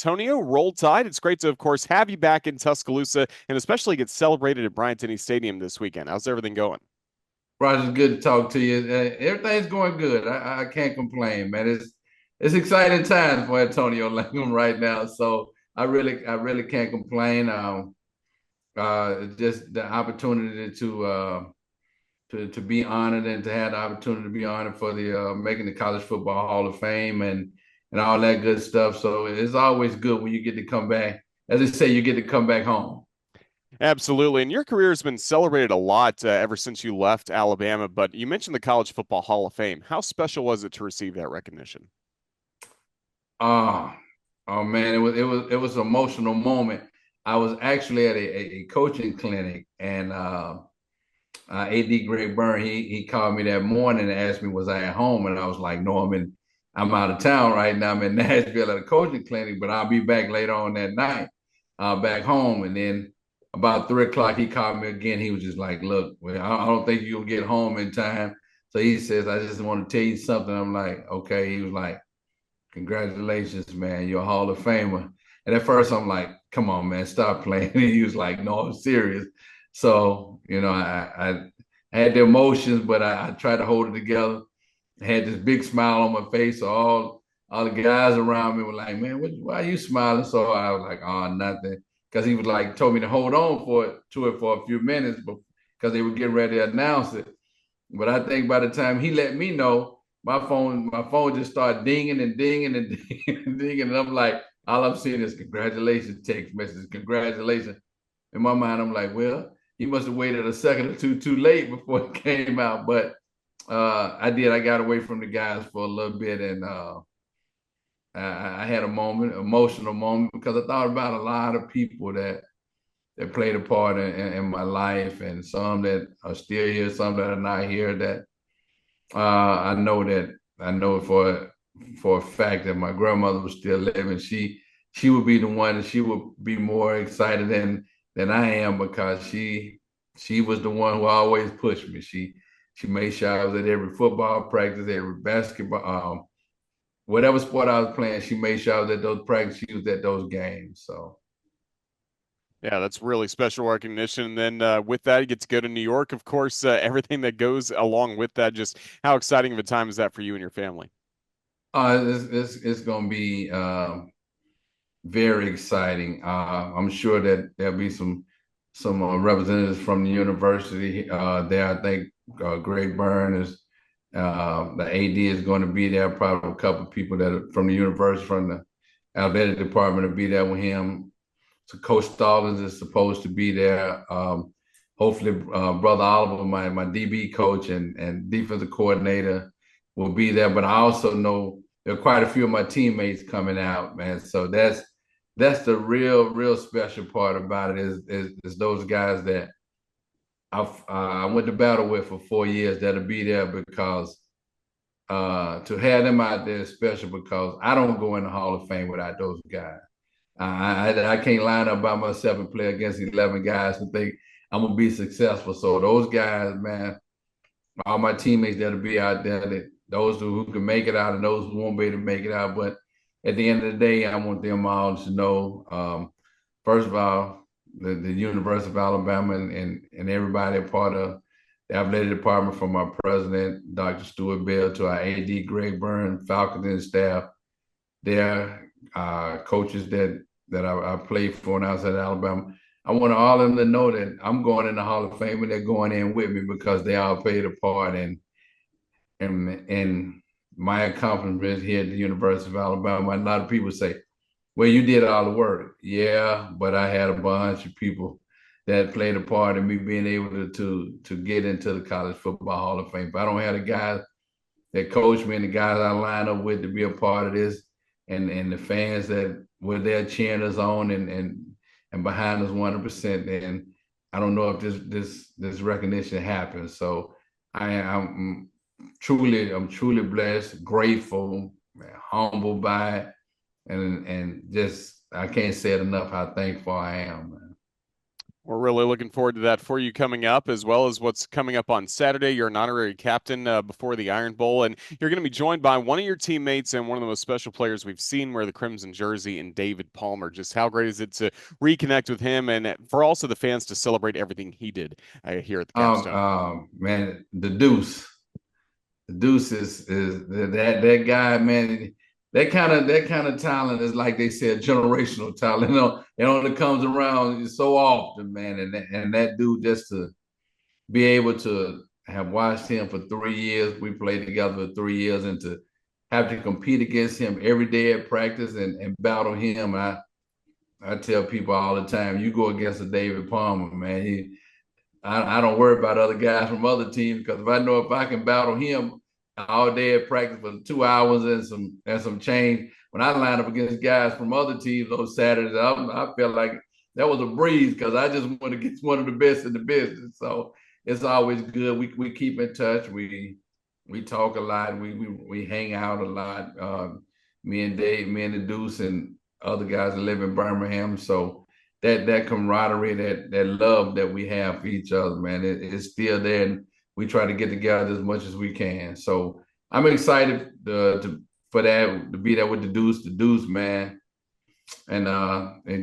Antonio. Roll Tide. It's great to, of course, have you back in Tuscaloosa and especially get celebrated at Bryant-Denny Stadium this weekend. How's everything going? Roger, good to talk to you. Everything's going good. I can't complain, man. It's exciting times for Antonio Langham right now. So I really can't complain. Just the opportunity to be honored and to have the opportunity to be honored for the making the College Football Hall of Fame and all that good stuff. So it's always good when you get to come back. As they say, you get to come back home. Absolutely. And your career has been celebrated a lot ever since you left Alabama, but you mentioned the College Football Hall of Fame. How special was it to receive that recognition? Oh, oh man, it was an emotional moment. I was actually at a coaching clinic, and AD Greg Byrne he called me that morning and asked me was I at home, and I was like, no, I'm out of town right now. I'm in Nashville at a coaching clinic, but I'll be back later on that night, back home. And then about 3 o'clock, he called me again. He was just like, look, well, I don't think you'll get home in time. So he says, I just want to tell you something. I'm like, okay. He was like, congratulations, man. You're a Hall of Famer. And at first I'm like, come on, man, stop playing. And he was like, no, I'm serious. So, I had the emotions, but I tried to hold it together. I had this big smile on my face. So all the guys around me were like, man, why are you smiling? So I was like, oh, nothing. Because he was like, told me to hold on to it for a few minutes because they were getting ready to announce it. But I think by the time he let me know, my phone just started dinging and dinging and dinging and dinging. And I'm like, all I'm seeing is congratulations, text messages, congratulations. In my mind, I'm like, well, he must have waited a second or two too late before it came out. But I did. I got away from the guys for a little bit, and I had a moment, emotional moment, because I thought about a lot of people that played a part in my life, and some that are still here, some that are not here. That I know for a fact that my grandmother was still living. She would be the one that she would be more excited than I am, because she was the one who always pushed me. She made sure I was at every football practice, every basketball, whatever sport I was playing. She made sure I was at those practices. She was at those games. So. Yeah, that's really special recognition. And then with that, you get to go to New York, of course, everything that goes along with that. Just how exciting of a time is that for you and your family? It's going to be very exciting. I'm sure that there'll be some representatives from the university there. I think Greg Byrne is the AD is going to be there. Probably a couple of people that are from the university, from the athletic department, will be there with him. So Coach Stallings is supposed to be there. Hopefully, Brother Oliver, my DB coach and defensive coordinator, will be there. But I also know there are quite a few of my teammates coming out, man. So that's the real special part about it is those guys that I went to battle with for 4 years that'll be there, because to have them out there is special, because I don't go in the Hall of Fame without those guys. I can't line up by myself and play against 11 guys and think I'm gonna be successful. So those guys, man, all my teammates that'll be out there, those who can make it out and those who won't be able to make it out. But at the end of the day, I want them all to know, first of all, the University of Alabama and everybody a part of the athletic department, from our president, Dr. Stuart Bell, to our AD, Greg Byrne, faculty and staff, their coaches that I played for when I was at Alabama. I want all of them to know that I'm going in the Hall of Fame and they're going in with me, because they all played a part in my accomplishments here at the University of Alabama. A lot of people say, well, you did all the work. Yeah, but I had a bunch of people that played a part in me being able to get into the College Football Hall of Fame. If I don't have the guys that coached me and the guys I line up with to be a part of this, and the fans that were there cheering us on and behind us 100%, then I don't know if this recognition happens. So I'm truly blessed, grateful, humbled by it, and just I can't say it enough how thankful I am, man. We're really looking forward to that for you coming up, as well as what's coming up on Saturday. You're an honorary captain before the Iron Bowl, and you're going to be joined by one of your teammates and one of the most special players we've seen wear the crimson jersey, in David Palmer. Just how great is it to reconnect with him, and for also the fans to celebrate everything he did here at the Capstone? Man, the Deuce is that guy, man. That kind of talent is like they said, generational talent. It only comes around so often, man. And that dude, just to be able to have watched him for 3 years, we played together for 3 years, and to have to compete against him every day at practice and battle him. I tell people all the time, you go against a David Palmer, man. I don't worry about other guys from other teams, because if I know if I can battle him all day at practice for 2 hours and some change, when I line up against guys from other teams those Saturdays, I feel like that was a breeze, because I just want to get one of the best in the business. So it's always good. We keep in touch. We talk a lot. We hang out a lot. Me and Dave, me and the Deuce, and other guys that live in Birmingham. So that camaraderie, that love that we have for each other, man, it's still there, and we try to get together as much as we can. So I'm excited for that, to be there with the Deuce, man, and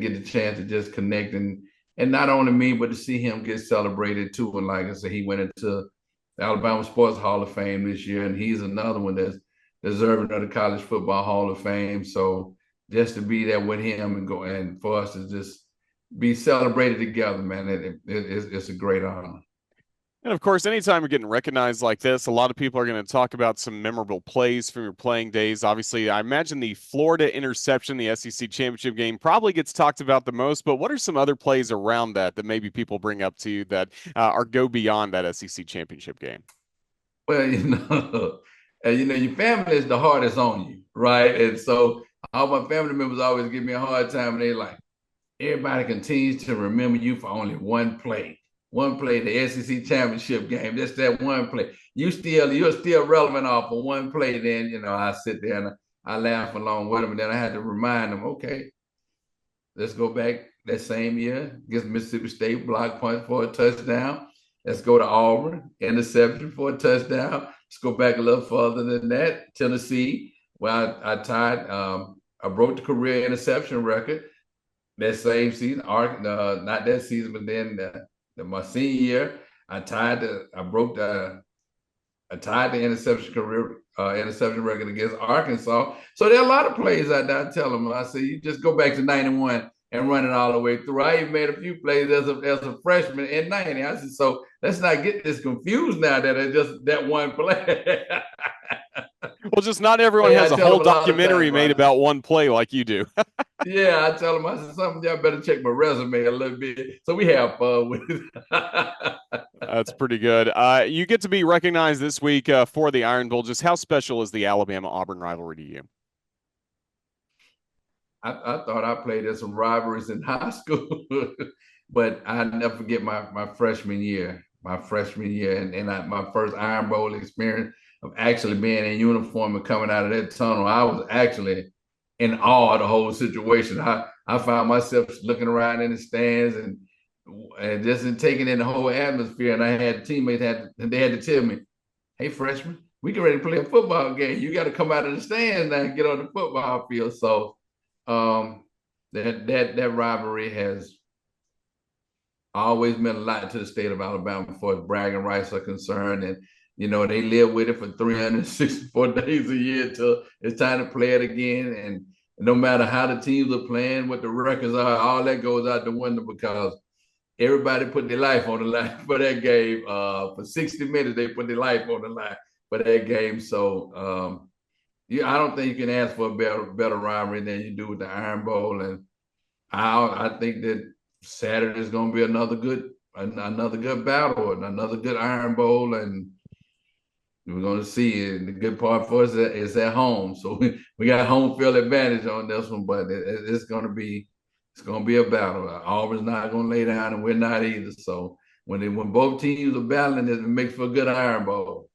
get the chance to just connect, and not only me, but to see him get celebrated too. And like I said, he went into the Alabama Sports Hall of Fame this year, and he's another one that's deserving of the College Football Hall of Fame. So just to be there with him and for us to just be celebrated together, man, it's a great honor. And of course, anytime you're getting recognized like this, a lot of people are going to talk about some memorable plays from your playing days. Obviously, I imagine the Florida interception, the SEC championship game, probably gets talked about the most. But what are some other plays around that maybe people bring up to you that are go beyond that SEC championship game? Well, your family is the hardest on you, right? And so all my family members always give me a hard time, and they like, everybody continues to remember you for only one play. One play, the SEC championship game. Just that one play. You're still relevant off of one play. Then, I sit there and I laugh along with them. And then I had to remind them, okay, let's go back that same year against Mississippi State, block punt for a touchdown. Let's go to Auburn, interception for a touchdown. Let's go back a little further than that. Tennessee, where I broke the career interception record that same season. Not that season, but then my senior year, I tied the interception record against Arkansas. So there are a lot of plays I tell them. I say, you just go back to 91 and run it all the way through. I even made a few plays as a freshman in 90. I said, so let's not get this confused now that it's just that one play. Well, just not everyone Yeah, has I a tell whole them a lot of documentary times, made Roger. about one play like you do. Yeah, I tell them, I said, something y'all better check my resume a little bit. So we have fun with it. That's pretty good. You get to be recognized this week for the Iron Bowl. Just how special is the Alabama Auburn rivalry to you? I thought I played in some rivalries in high school, but I never forget my freshman year. My freshman year, and my first Iron Bowl experience of actually being in uniform and coming out of that tunnel. I was actually in awe of the whole situation. I found myself looking around in the stands and just taking in the whole atmosphere. And I had teammates they had to tell me, "Hey, freshman, we get ready to play a football game. You got to come out of the stands now and get on the football field." So um, that rivalry has always meant a lot to the state of Alabama as far as bragging rights are concerned. And, they live with it for 364 days a year till it's time to play it again. And no matter how the teams are playing, what the records are, all that goes out the window, because everybody put their life on the line for that game. For 60 minutes, they put their life on the line for that game. So, I don't think you can ask for a better rivalry than you do with the Iron Bowl. And I think that Saturday is going to be another good battle and another good Iron Bowl, and we're going to see it. The good part for us is at home, so we got home field advantage on this one. But it's going to be a battle. Auburn's not going to lay down, and we're not either. So when both teams are battling, it makes for a good Iron Bowl.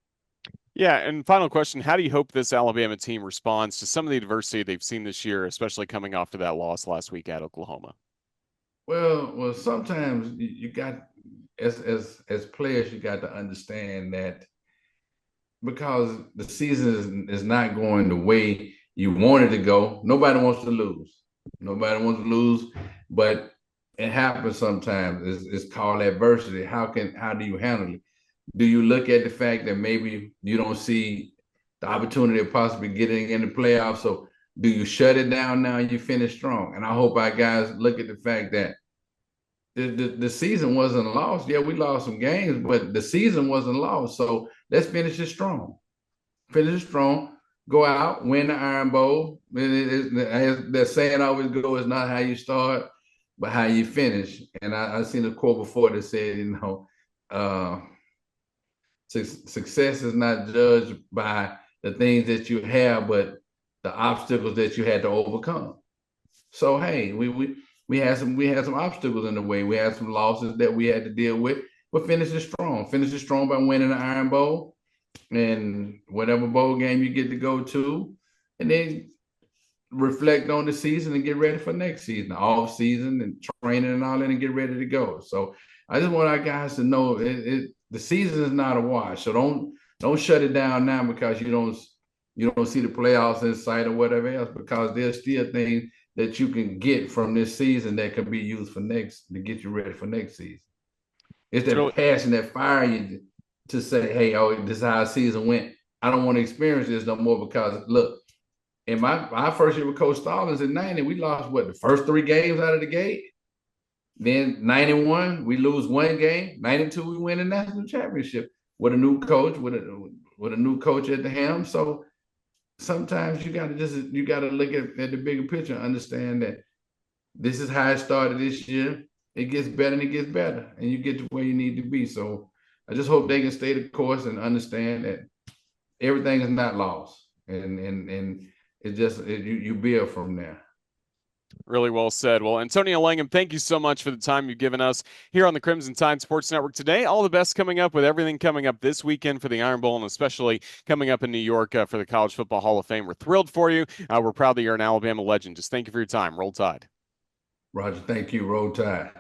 Yeah, and final question, how do you hope this Alabama team responds to some of the adversity they've seen this year, especially coming off to that loss last week at Oklahoma? Well, sometimes you got as players, you got to understand that because the season is not going the way you want it to go. Nobody wants to lose. Nobody wants to lose, but it happens sometimes. It's called adversity. How do you handle it? Do you look at the fact that maybe you don't see the opportunity of possibly getting in the playoffs? So do you shut it down now and you finish strong? And I hope our guys look at the fact that the season wasn't lost. Yeah, we lost some games, but the season wasn't lost. So let's finish it strong. Finish it strong. Go out, win the Iron Bowl. As the saying always goes, it's not how you start, but how you finish. And I seen a quote before that said, uh, success is not judged by the things that you have, but the obstacles that you had to overcome. So hey, we had some obstacles in the way. We had some losses that we had to deal with, but finish it strong. Finish it strong by winning the Iron Bowl and whatever bowl game you get to go to, and then reflect on the season and get ready for next season, the off season and training and all that, and get ready to go. So I just want our guys to know the season is not a wash. So don't shut it down now because you don't see the playoffs in sight or whatever else, because there's still things that you can get from this season that can be used for next to get you ready for next season. It's It's that really passion that fire you to say, hey, oh, this is how our season went. I don't want to experience this no more because look, in my first year with Coach Stallings in '90, we lost what the first three games out of the gate. Then '91, we lose one game. '92, we win the national championship with a new coach, with a new coach at the helm. So sometimes you gotta look at the bigger picture and understand that this is how it started this year. It gets better and it gets better, and you get to where you need to be. So I just hope they can stay the course and understand that everything is not lost, and you build from there. really well said. Well, Antonio Langham, thank you so much for the time you've given us here on the Crimson Tide Sports Network today. All the best coming up with everything coming up this weekend for the Iron Bowl, and especially coming up in New York for the College Football Hall of Fame. We're thrilled for you. We're proud that you're an Alabama legend. Just thank you for your time. Roll Tide. Roger, thank you. Roll Tide.